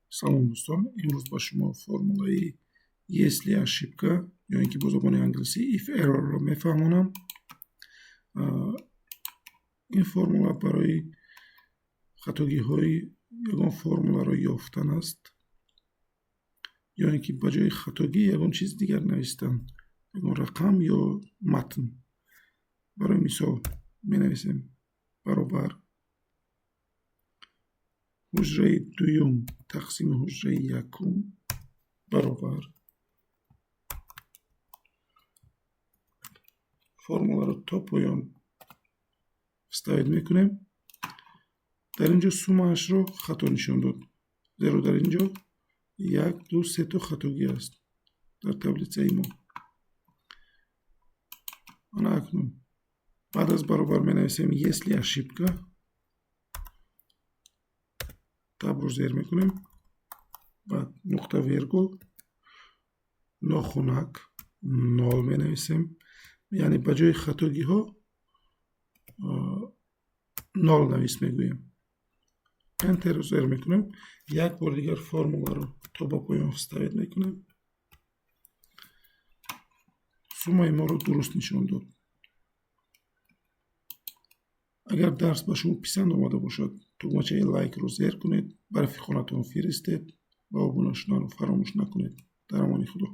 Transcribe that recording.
салом дӯстон, имрӯз ба шумо формулаи если ошибка ё ин ки бо забони англисӣ if error-ро мефаҳмонам. ин формула барои хатогиҳои ягон формуларо ёфтан аст, ё ин ки ба ҷои хатогӣ ягон чиз дигар навистан, ягон рақам ё матн. барои мисол менависем баробар ҳуҷраи дуюм тақсими ҳуҷраи якум баробар. формуларо то поён вставид мекунем. дар ин ҷо сумаашро хато нишон дод, зеро дар ин ҷо 1, 2, 3 то хатогӣ аст дар таблицаи мо. ана акнун баъд аз баробар менависем если ошибка, табро зер мекунем, баъд нуқта вергул, нохунак 0 менависем, яъне ба ҷои хатогиҳо 0 навис мегӯем. Энтерро зер мекунем. Як бор дигар формуларо то ба поён вставид мекунем. сумаи моро дуруст нишон дод. агар дарс ба шумо писанд омада бошад, тугмачаи лайкро зер кунед, ба рафиқонатон фиристед ва обуна шуданро фаромӯш накунед. дар амони худо.